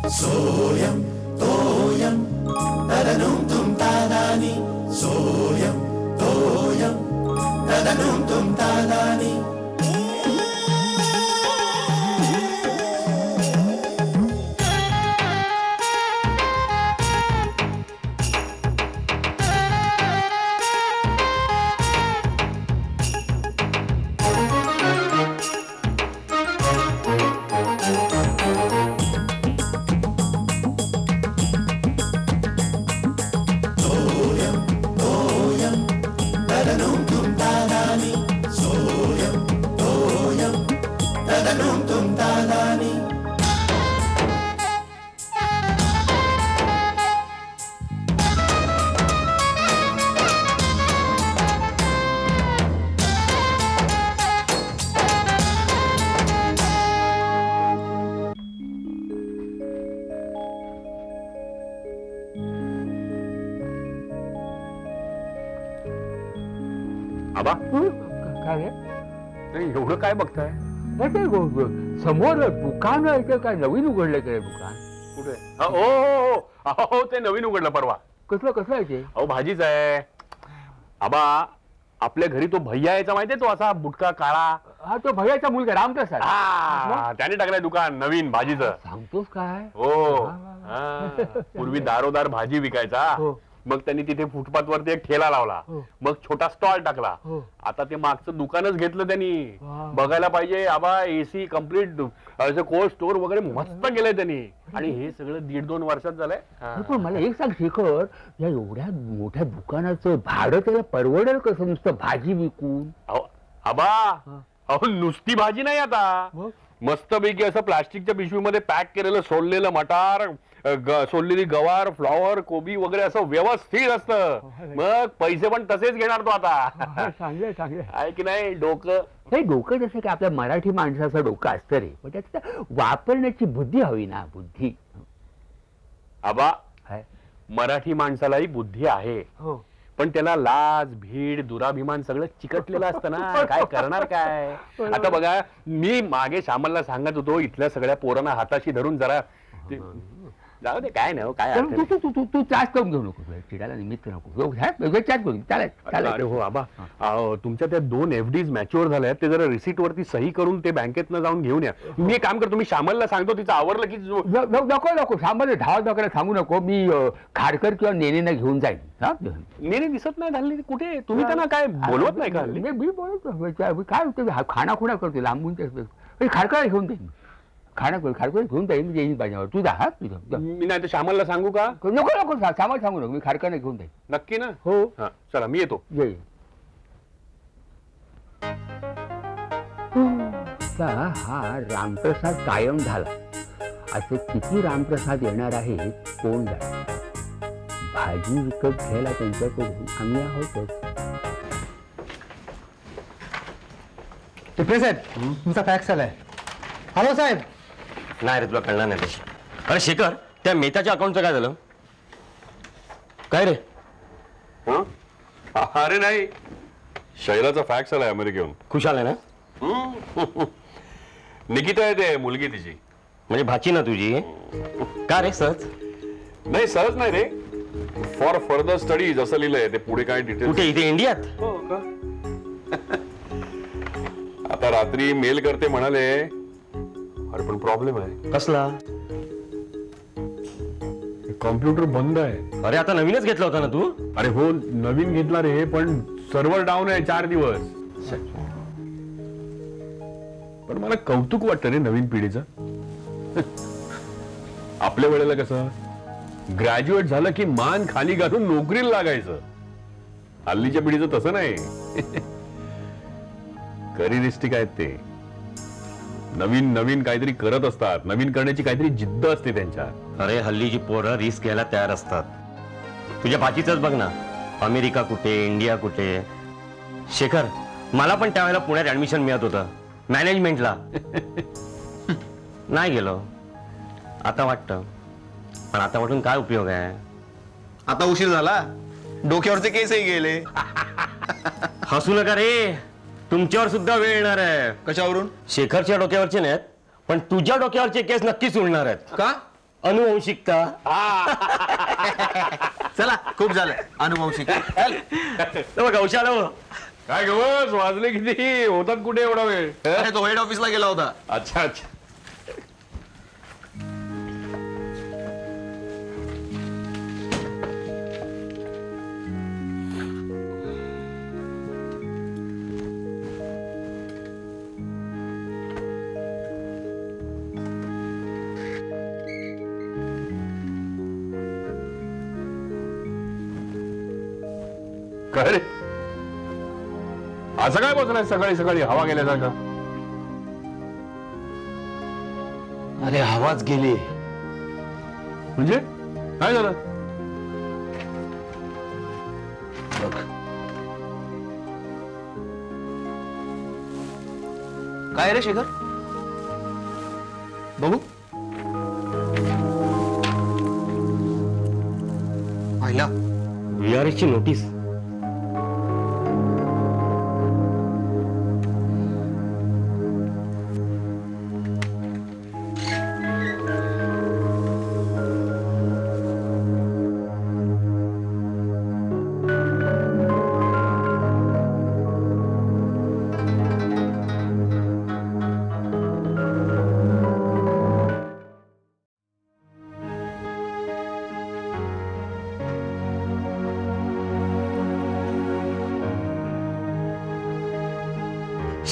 सोयम तोयम तदनुम तुम तादानी सोयम तोयम तदनुम तुम तादानी आबा काय रे? नाही एवढं काय बघताय? समोर दुकान आहे ते काय नवीन उघडलंय काय दुकान? कुठे? हो ते नवीन उघडलं परवा. कसलं कसं आहे ते? अहो भाजीच आहे. आबा आपल्या घरी तो भैया यायचा माहितीये, तो असा बुटका काळा. हा तो भैयाचा मुलगा रामप्रसाद. त्याने टाकलाय दुकान नवीन भाजीचं. सांगतोस काय? हो. पूर्वी दारोदार भाजी विकायचा. मग त्यांनी तिथे फुटपाथ वरती एक ठेला लावला. मग छोटा स्टॉल टाकला. आता ते मागचं दुकानच घेतलं त्यांनी. बघायला पाहिजे आबा, एसी कम्प्लीट कोल्ड स्टोर वगैरे मस्त केलंय त्यांनी. आणि हे सगळं 1.5-2 वर्षात झालंय. पण मला एक सांग शेखर, या एवढ्या मोठ्या दुकानाचं भाडं त्याला परवडेल कसं नुसतं भाजी विकून? आबा अहो नुसती भाजी नाही, आता मस्तपैकी असं प्लास्टिकच्या पिशवीमध्ये पॅक केलेलं सोललेलं मटार, सोललेली गवार, फ्लॉवर, कोबी वगैरे असं व्यवस्थित असतं. मग पैसे पण तसेच घेणार तो आता. चांगले चांगले आहे की नाही? डोकं हे डोकं जसं की आपल्या मराठी माणसाचं डोकं असतं रे, पण त्याचं वापरण्याची बुद्धी हवी ना. बुद्धी आबा मराठी माणसालाही बुद्धी आहे, पण त्याला लाज, भीड, दुराभिमान सगळं चिकटलेलं असतं ना. काय करणार काय? आता बघा, मी मागे श्यामलला सांगत होतो, इथल्या सगळ्या पोरांना हाताशी धरून जरा जाऊ दे, काय नाही काय. तू त्रास करून घेऊ नको, चिडायला निमित्त नको. अरे हो आबा, तुमच्या त्या 2 FDs मॅच्युअर झाल्या, ते जरा रिसिट वरती सही करून ते बँकेतनं जाऊन घेऊन या. मी काम करतो, मी श्यामलला सांगतो, तिचं आवरलं की. नको नको श्यामल, धाव धावकडे सांगू नको. मी खाडकर किंवा नेनेना घेऊन जाईल. नेने दिसत नाही झाली कुठे? तुम्ही त्यांना काय बोलवत नाही का? मी बोलतो काय होतं, खाणाखुणा करतो लांबून. खाडकर घेऊन जाईल, खाडकर घेऊन जाईल. येईल पाहिजे तू जा. मी नाही तर श्यामलला सांगू का? नको नको श्यामल सांगू नको, मी खाडकर घेऊन जाईल. नक्की ना? हो चला मी येतो. हा रामप्रसाद कायम झाला. असे किती रामप्रसाद येणार आहेत कोण जाणे. भाजी विकत घ्यायला त्यांच्याकडून आम्ही आहोतच. टिपरे साहेब, तुमचा फॅक्स आलाय. हॅलो साहेब. नाही रे, तुला कळणार नाही ते. अरे शेखर, त्या मेहताच्या अकाउंटचं काय झालं? काय रे? अरे नाही, शैलाचा फॅक्स आलाय अमेरिकेहून. खुशाल आहे ना? निकिता आहे ते, मुलगी तिची. म्हणजे भाची ना तुझी? का रे सहज? नाही सहज नाही रे, फॉर फर्दर स्टडीज असं लिहिलंय ते. पुढे काय डिटेल? कुठे? इथे इंडियात? हो का? आता रात्री मेल करते म्हणाले. अरे पण प्रॉब्लेम आहे. कसला? कॉम्प्युटर बंद आहे. अरे आता नवीनच घेतला होता ना तू? अरे हो नवीन घेतला रे, पण सर्व्हर डाऊन आहे 4 दिवस. पण मला कौतुक वाटतं रे नवीन पिढीचं. आपल्या वेळेला कसं ग्रॅज्युएट झालं की मान खाली घालून नोकरीला लागायचं. हल्लीच्या पिढीचं तसं नाही. करिअरिस्टिक आहेत ते. नवीन नवीन काहीतरी करत असतात. नवीन करण्याची काहीतरी जिद्द असते त्यांच्यात. अरे हल्लीची पोरं रिस्क घ्यायला तयार असतात. तुझ्या भाचीचंच बघ ना, अमेरिका कुठे, इंडिया कुठे. शेखर, मला पण त्यावेळेला पुण्यात ऍडमिशन मिळत होतं मॅनेजमेंटला. नाही गेलो. आता वाटतं, पण आता वाटून काय उपयोग आहे? आता उशीर झाला, डोक्यावरचे केसही गेले. हसू नका रे. तुमच्यावर सुद्धा वेळ येणार आहे. कशावरून? शेखरच्या डोक्यावरचे नाहीत, पण तुझ्या डोक्यावरचे केस नक्कीच उडणार आहेत. का? अनुवंशिकता. चला खूप झालं अनुवंशिक. बघा हुशार हो. काय गवस वाजले किती होतात कुठे एवढा वेळ? अरे तो हेड ऑफिसला गेला होता. अच्छा अच्छा. काय रे असं काय बसलाय सकाळी सकाळी हवा गेल्यासारखा? अरे हवाच गेली. म्हणजे काय झालं? काय रे शेखर? बघू. पाहिला? VRS ची नोटीस.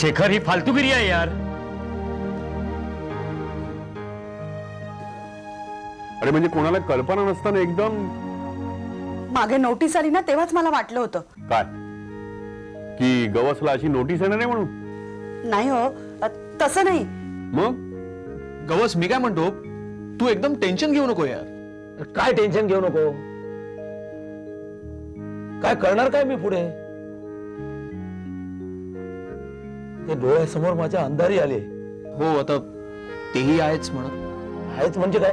शेखर ही फालतूगिरी आहे यार. अरे म्हणजे कोणाला कल्पना नसताना एकदम मागे नोटीस आली ना तेव्हाच मला वाटलं होतं. काय की गवसला अशी नोटीस येणार आहे म्हणून? नाही हो, तसं नाही. मग गवस मी काय म्हणतो, तू एकदम टेन्शन घेऊ नको यार. काय टेन्शन घेऊ नको. काय करणार काय मी पुढे? ते डोळ्यासमोर माझ्या अंधारी आले. हो आता तेही आहेच म्हणत. आहेच म्हणजे काय?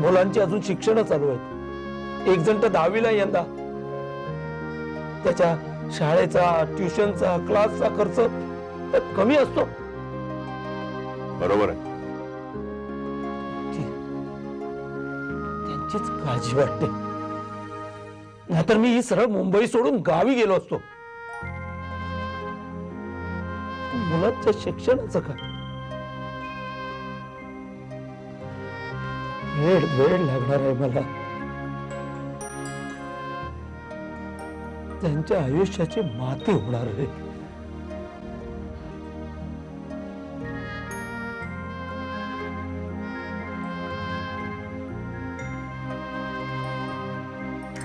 मुलांची अजून शिक्षण चालू आहेत. एक जण तर 10वीला यंदा. त्याच्या शाळेचा, ट्युशनचा, क्लासचा खर्च कमी असतो. बरोबर आहे. त्यांचीच काळजी वाटते. नाहीतर मी ही सरळ मुंबई सोडून गावी गेलो असतो. मुलांच्या शिक्षणाचं काय? वेळ लागणार आहे मला. त्यांच्या आयुष्याची माती होणार आहे.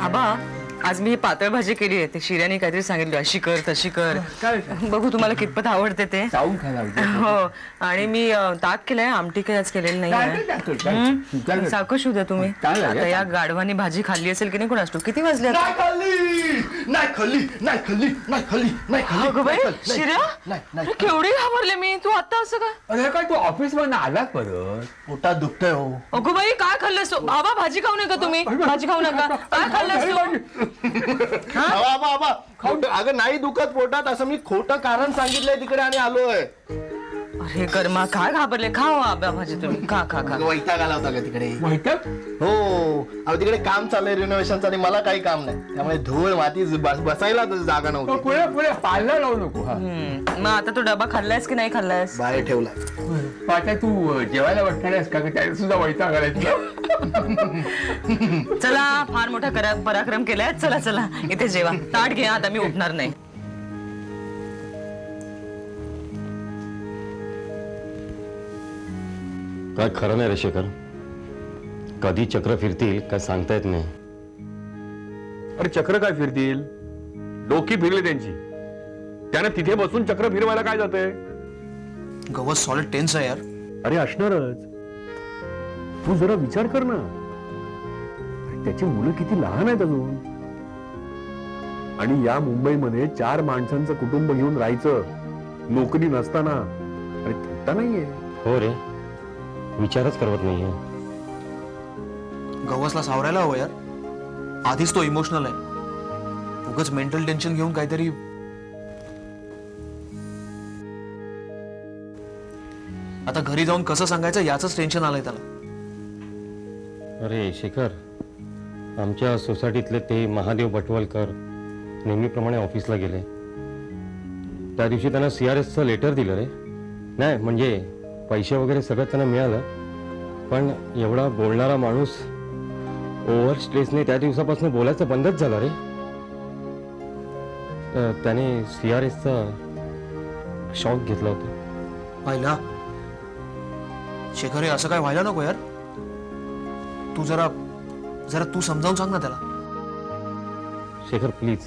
आबा आज मी ही पातळ भाजी केली आहे. ते शिर्याने काहीतरी सांगितलं अशी कर तशी कर. बघू तुम्हाला कितपत आवडते ते. चावून खायला हो आणि मी ताक केलंय, आमटी काही आज केलेली नाही. सारखं शोध द्या तुम्ही. आता या गाढवानी भाजी खाल्ली असेल की नाही कोण असतो. किती वाजले आता? अगं बाई शिर्या, अरे केवढी घाबरले मी. तू आता असं काय? अरे काय तू ऑफिस मधून आलास परत? पोटात दुखतंय हो. अगो बाई काय खाल्लंस तू? बाबा भाजी खाऊ नका तुम्ही. भाजी खाऊ नका. काय खाल्लंस तू? अगं नाही दुखत पोटात, असं मी खोटं कारण सांगितलंय तिकडे आणि आलोय. अरे कर्मा काय घाबरले. खाओ आबा भाजी तुम्ही. खा खा खा. वैताग आला होता का तिकडे? वैताग? हो अहो तिकडे काम चाललंय रिनोव्हेशनचं आणि मला काही काम नाही. त्यामुळे धूळ माती बसायला जागा नव्हती. पुढे पुढे पाहायला लावू नको. हा मग आता तू डबा खाल्लायस की नाही खाल्लायस? बाहेर ठेवलाय. आता तू जेवायला बसणार आहेस का? त्याला सुद्धा वैताग आलाय. चला फार मोठा पराक्रम केलाय. चला चला इथे जेवा. ताट घ्या, आता मी उठणार नाही. काय खरं नाही रे शेखर. कधी चक्र फिरतील काय सांगता येत नाही. अरे चक्र काय फिरतील? डोकी फिरली त्यांची. त्यानं तिथे बसून चक्र फिरवायला काय जाते? गवस सॉलिड टेन्स आहे यार. अरे असणारच. तू जरा विचार कर ना. त्याची मुलं किती लहान आहेत अजून. आणि या मुंबईमध्ये 4 माणसांचं कुटुंब घेऊन राहायचं, नोकरी नसताना. अरे थट्टा नाहीये. हो रे, विचारच करवत नाहीये. गवसला सावरायला हवं यार. आधीच तो इमोशनल आहे. उगाच मेंटल टेन्शन घेऊन काहीतरी आता घरी जाऊन कसं सांगायचं याचंच टेन्शन आलंय त्याला. अरे शेखर, आमच्या सोसायटीतले ते महादेव बटवलकर नेहमीप्रमाणे ऑफिसला गेले. त्या दिवशी त्यांना CRSचं लेटर दिलं रे. नाही म्हणजे पैसे वगैरे सगळं त्यांना मिळालं, पण एवढा बोलणारा माणूस ओव्हर स्ट्रेसने त्या दिवसापासून बोलायचं बंदच झालं रे. त्याने CRSचा शॉक घेतला होता. व्हायला शेखर, असं काय व्हायला नको यार. तू जरा तू समजावून सांग ना त्याला. शेखर प्लीज.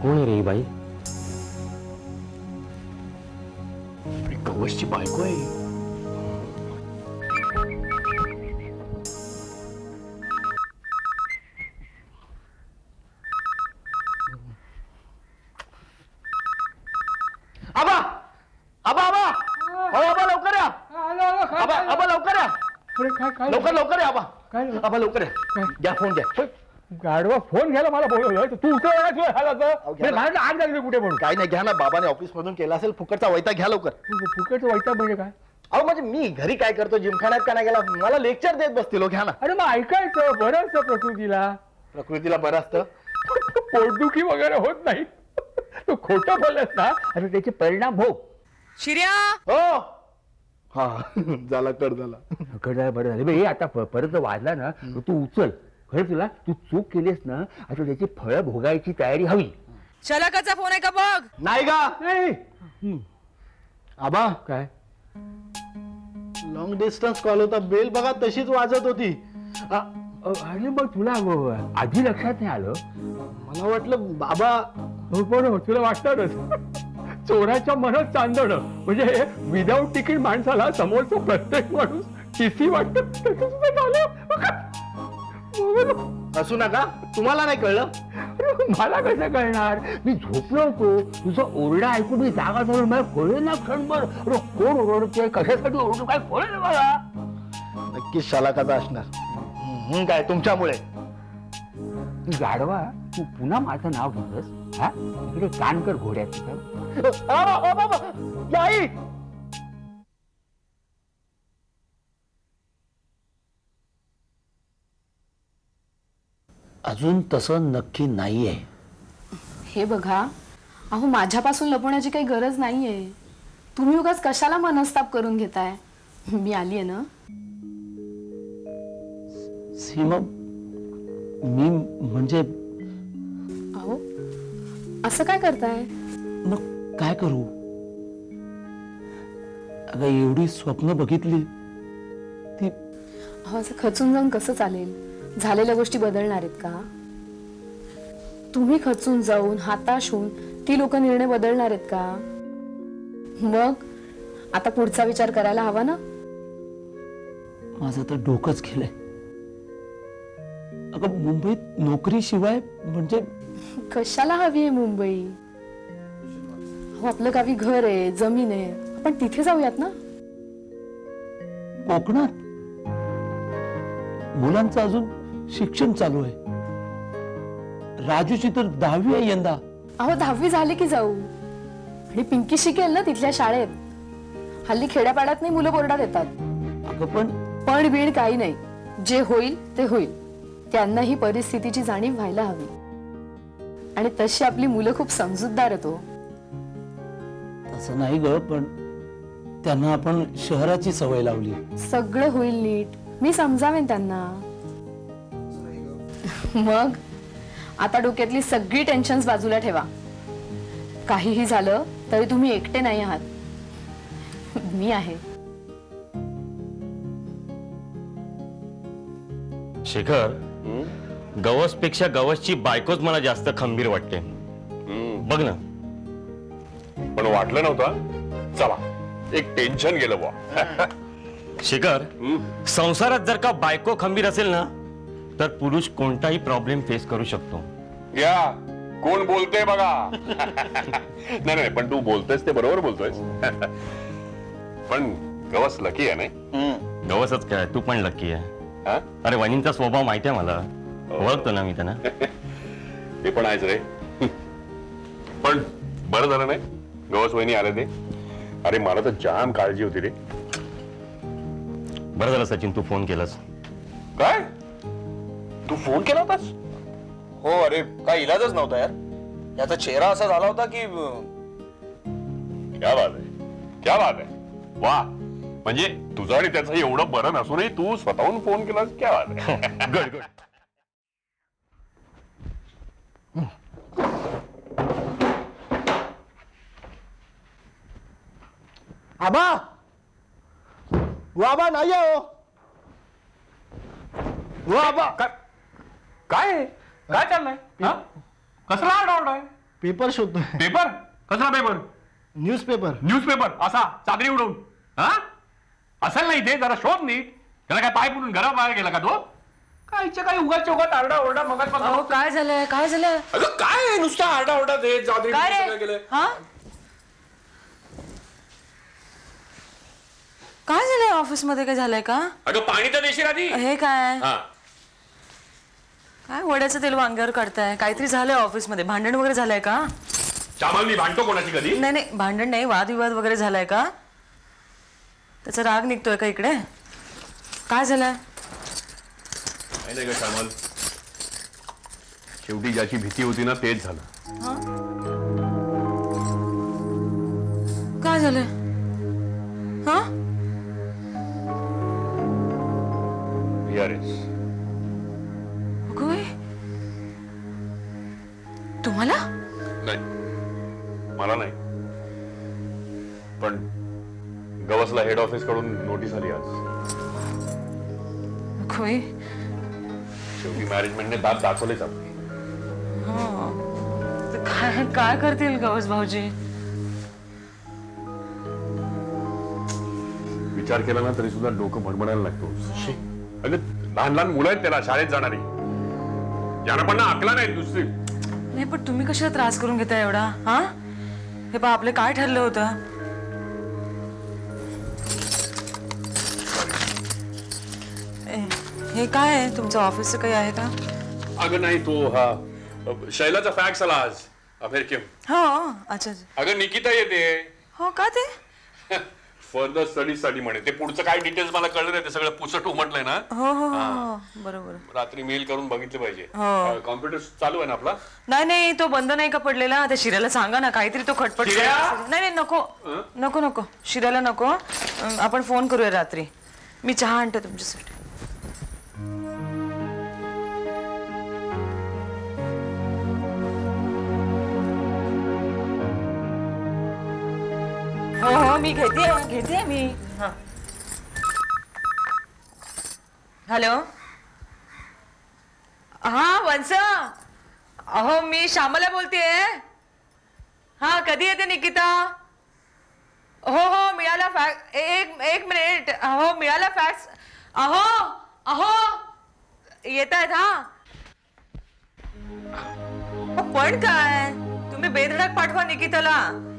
कोण आहे रे ही बाई? गवसची बायको आहे. आबा आबा आबा आबा लवकर या. आबा आबा लवकर या. लवकर लवकर या आबा. आबा लवकर या. द्या फोन द्या. गाडवा फोन घ्यायला मला बोलवलं, तू उचल. आग लागली कुठे म्हणून. काय नाही, घ्या ना. बाबाने ऑफिस मधून केला असेल फुकटचा वैताग, घ्या लवकर. फुकटचं वैताग म्हणजे काय? अहो म्हणजे मी घरी काय करतो, जिमखान्यात का नाही गेला, मला लेक्चर देत बसतील. घ्या ना. अरे मग ऐकायचं, बरं असतं प्रकृतीला बरं असतं. पोटदुखी वगैरे होत नाही. तू खोटं बोलत ना, अरे त्याचे परिणाम भोग. शिर्या, हो हा झाला, कट झाला. बरं झालं बे. आता परत वाजला ना तू उचल. खरं तुला तू चूक केलीस ना, आता त्याची फळं भोगायची तयारी हवी. शलाकाचा फोन आहे का बघ. नाही का? नाही. आबा काय लॉंग डिस्टन्स कॉल होता. बेल बघा तशीच वाजत होती. अरे मग तुला आधी लक्षात नाही आलं? मला वाटलं बाबा. हो पण तुला वाटतच चोराच्या मनात चांदणं म्हणजे विदाऊट तिकीट माणसाला समोरचा प्रत्येक माणूस टीसी वाटत. असू नका, तुम्हाला नाही कळलं? मला कसं कळणार? मी झोपलो होतो, तुझा ओरडा ऐकून मी जागा झालो. मला कळलं ना क्षणभर. अरे कोण ओरडतोय, कशासाठी ओरडतो, काय कळलं मला. नक्कीच शलाकाचा असणार. काय तुमच्यामुळे. गाडवा, तू पुन्हा माझं नाव घेतलंस. हा इकडे कान कर घोड्यात. अजून तसं नक्की नाहीये. हे बघा, अहो माझ्यापासून लपवण्याची काही गरज नाहीये. तुम्ही उगाच कशाला मनस्ताप करून घेताय. मी आलीये ना. सीमा, मी म्हणजे अहो असं काय करताय? मग काय करू? अगं एवढी स्वप्न बघितली ती. अहो असं खचून जाऊन कसं चालेल? झालेल्या गोष्टी बदलणार आहेत का? तुम्ही खचून जाऊन हाताश होऊन ती लोक निर्णय बदलणार आहेत का? मग आता पुढचा विचार करायला हवा ना. माझं तर डोकंच गेलंय. अगं मुंबईत नोकरी शिवाय म्हणजे कशाला हवी आहे मुंबई? हो आपलं गावी घर आहे, जमीन आहे, आपण तिथे जाऊयात ना. कोकणात मुलांचं अजून शिक्षण चालू आहे. राजूची तर 10वी आहे यंदा. अहो 10वी झाली की जाऊ. आणि पिंकी शिकेल ना तिथल्या शाळेत. हल्ली खेड्यापाड्यात नाही मुलं बोर्डात येतात. अगं पण बीड काही नाही. जे होईल ते होईल. त्यांना ही परिस्थितीची जाणीव व्हायला हवी. आणि तशी आपली मुलं खूप समजूतदार आहेत. तसं नाही ग, पण त्यांना आपण शहराची सवय लावली. सगळं होईल नीट. मी समजावेन त्यांना. मग आता डोक्यातली सगळी टेन्शन्स बाजूला ठेवा. काहीही झालं तरी तुम्ही एकटे नाही आहात. मी आहे. शेखर, गवसपेक्षा गवसची बायकोच मला जास्त खंबीर वाटते. बघ ना. पण वाटलं नव्हतं. चला एक टेन्शन गेलं बुवा. शेखर, संसारात जर का बायको खंबीर असेल ना, तर पुरुष कोणताही प्रॉब्लेम फेस करू शकतो. या कोण बोलतोय बघा. नाही नाही, पण तू बोलतोयस ते बरोबर बोलतोयस. पण गवस लकी आहे नाही. गवसच काय, तू पण लकी आहे. अरे वहिनींचा स्वभाव माहिती आहे मला, ओळखतो ना मी त्यांना. ते पण आहेच रे. पण बरं झालं नाही गवस वहिनी आले ते. अरे मला तर जाम काळजी होती रे. बरं झालं सचिन तू फोन केलास. काय तू फोन केला होतास? हो अरे काय इलाजच नव्हता यार. याचा चेहरा असा झाला होता की क्या बात आहे, क्या बात आहे. वा, म्हणजे तुझं आणि त्याचं एवढं बरं नसूनही तू स्वतःहून फोन केलास. क्या बात आहे. Good good. आबा आबा नाही हो. आबा काय काय चाललंय? कसला आरडाओरडा आहे? पेपर शोधतोय. पेपर? कसला पेपर? न्यूजपेपर. न्यूजपेपर असा चादरी उडवून? हा असेल नाही ते, जरा शोध नीट. त्याला काय पाय पुरून घराबाहेर गेला का तो? कायच्या काही उगाच चौकात आरडा ओरडा मगाच. काय झालंय काय झालंय? अगं काय नुसता आरडा ओरडा ते चादरी गेलं. हा काय झालंय ऑफिस मध्ये? काय झालंय का? अगं पाणी तर देशील आधी. हे काय काय वड्याचं तेल वांग्यावर काढताय? काहीतरी झालंय ऑफिस मध्ये, भांडण वगैरे झालंय का? चामल मी भांडतो कोणाची कधी? नाही नाही भांडण नाही, वादविवाद वगैरे झालाय का? त्याचा राग निघतोय का इकडे? काय झालंय? नाही ग चामल, शेवटी ज्याची भीती होती ना तेच झालं. काय झालंय? हा VRS. तुम्हाला? नाही मला नाही, पण गवसला हेड ऑफिस कडून नोटीस आली आज. खोई शेवटी मॅनेजमेंटने दात दाखवलेच आपले. काय काय करतील गवस भाऊजी? विचार केला ना तरी सुद्धा डोकं भणभणायला लागतो. अगं लहान लहान मुलं आहेत त्याला, शाळेत जाणारी, ज्यांना पण ना अकला नाही दुसरी. नाही पण तुम्ही कशाला त्रास करून घेताय एवढा? हा हे पहा आपलं काय ठरलं होतं? हे काय आहे तुमचं ऑफिसचं काही आहे का? अगं नाही, तो हा शैलाचा फॅक्स आला आज अमेरिकेत. हो अच्छा. अगं निकिता येते. हो का? ते फर्दर स्टडीज साठी म्हणे. ते पुढचं काय डिटेल्स मला कळलं नाही, ते सगळं पुसट उमटलंय ना. हो हो हो बरोबर. रात्री मेल करून बघितलं पाहिजे. हो. कॉम्प्युटर चालू आहे ना आपला? नाही नाही तो बंद नाही का पडलेला? त्या शिऱ्याला सांगा ना, काहीतरी तो खटपट. नाही नाही नको नको नको, शिऱ्याला नको. आपण फोन करूया रात्री. मी चहा आणते तुमच्यासाठी. हो हो मी घेते मी. हॅलो हा वंस, अहो मी श्यामला बोलतेय. हा कधी येते निकिता? हो हो मिळाला फॅक्स. एक मिनिट. हो मिळाला फॅक्स. अहो अहो येत आहेत. हा पण काय तुम्ही बेधडक पाठवा निकिताला.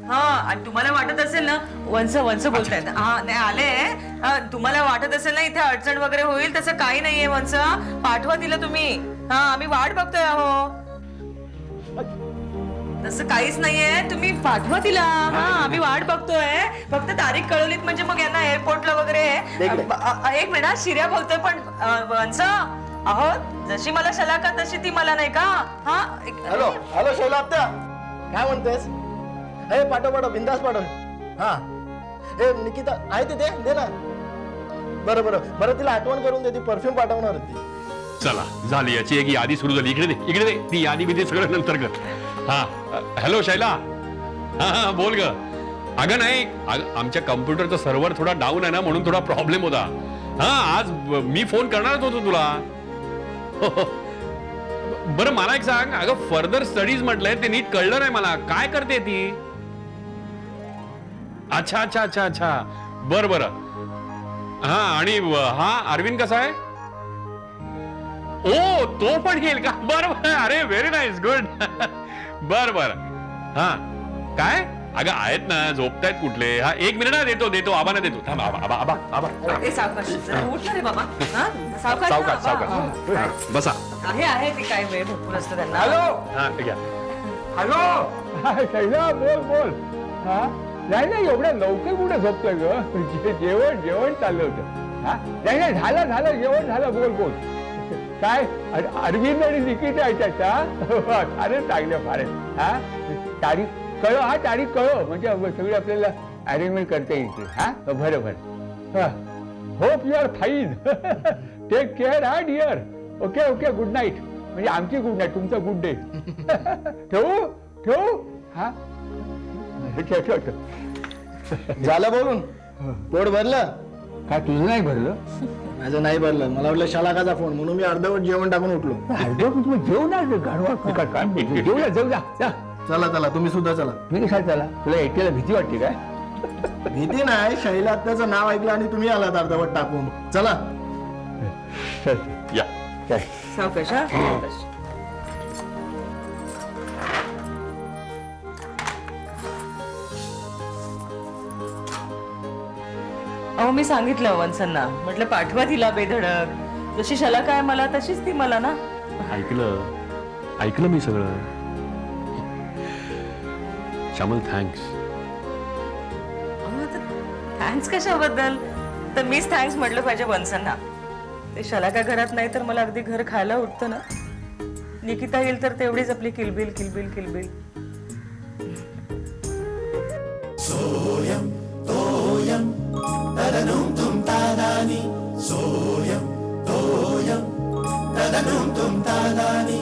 हा आणि तुम्हाला वाटत असेल ना, वंस बोलतायत. हा नाही आले. तुम्हाला वाटत असेल ना इथे अडचण वगैरे होईल, तसं काही नाहीये वंस. पाठवा तिला तुम्ही. हा आम्ही वाट बघतोय. अहो तसं काहीच नाहीये, तुम्ही पाठवा तिला. हा आम्ही वाट बघतोय. फक्त तारीख कळवलीत म्हणजे मग यांना एअरपोर्टला वगैरे. एक मिनिट, शिर्या बोलतोय. पण वंस अहो जशी मला शलाका तशी ती मला नाही का? हा हॅलो हॅलो शैला आत्या, काय म्हणतेस? हे पाठव बिंदास पाठव. हा हे निकिता आहे तिथे, दे ना. बरं तिला आठवण करून दे, ती परफ्यूम पाठवणार होती. चला झाली याची एक यादी सुरू झाली. इकडे दे ती यादी बिदी सगळं नंतर कर. हा हॅलो शैला. हा बोल ग. अगं नाही, आमच्या कम्प्युटरचा सर्व्हर थोडा डाऊन आहे ना, म्हणून थोडा प्रॉब्लेम होता. हा आज मी फोन करणारच होतो तुला. बरं मला एक सांग, अगं फर्दर स्टडीज म्हटलंय ते नीट कळलं नाही मला. काय करते ती? अच्छा अच्छा अच्छा अच्छा बरं. हा आणि हा अरविंद कसा आहे? ओ तो पण येईल का? बरं. अरे व्हेरी नाईस, गुड. बर बर. हा काय अगं आहेत ना, झोपतायत कुठले. हा 1 मिनिट. देतो देतो आबांना देतो. थांब आबा आबा आबा आबा. ए, सावकाश जरा उठ ना रे बाबा. हा? सावकाश ना, सावकाश बाबा. सावकाश बसा. आहे ते काय वेळ भरपूर असतो त्यांना. हॅलो हा ठीक आहे. हॅलो शैला बोल बोल. हा नाही नाही एवढ्या लवकर कुठे झोपतोय ग. जेवण जेवण चाललं होतं. हा नाही नाही झालं झालं जेवण झालं. बोल बोल. काय अरविंद आणि निकिता याच्यात. फारच चांगलं फारच. हा तारीख कळव. हा तारीख कळव म्हणजे सगळी आपल्याला अरेंजमेंट करता येईल. हा बरं बरं. Hope you are fine. Take care हा dear. Okay okay good night. म्हणजे आमची गुड नाईट तुमचा गुड डे. ठेवू ठेवू. हा ठेव ठेव ठेव. झालं बोलून पोट भरलं. काय तुझं नाही भरलं. माझं नाही भरलं. मला वाटलं शलाकाचा फोन म्हणून मी अर्धवट जेवण टाकून उठलो. तुम्ही जेवू ना काय जेवू ना. जाऊ जा. चला चला तुम्ही सुद्धा चला. मी कशाला चला. तुला एकट्याला भीती वाटते काय. भीती नाही. शैला आत्याचं नाव ऐकलं आणि तुम्ही आलात अर्धवट टाकून. चला या सावकाश हा सावकाश. अहो मी सांगितलं वंसना, म्हटलं पाठवा तिला बेधडक. जशी शला काय मला तशीच ती मला ना. ऐकलं मी सगळं. श्यामल थँक्स. थँक्स कशाबद्दल. तर मीच थँक्स म्हटलं पाहिजे वंसना. ते शला काय घरात नाही तर मला अगदी घर खायला उठतं ना. निकिता येईल तर तेवढीच आपली किलबिल किलबिल किलबिल. सोयम तोयम तदनुम तुम तादानी. सोयम तोयम तदनुम तुम तादानी.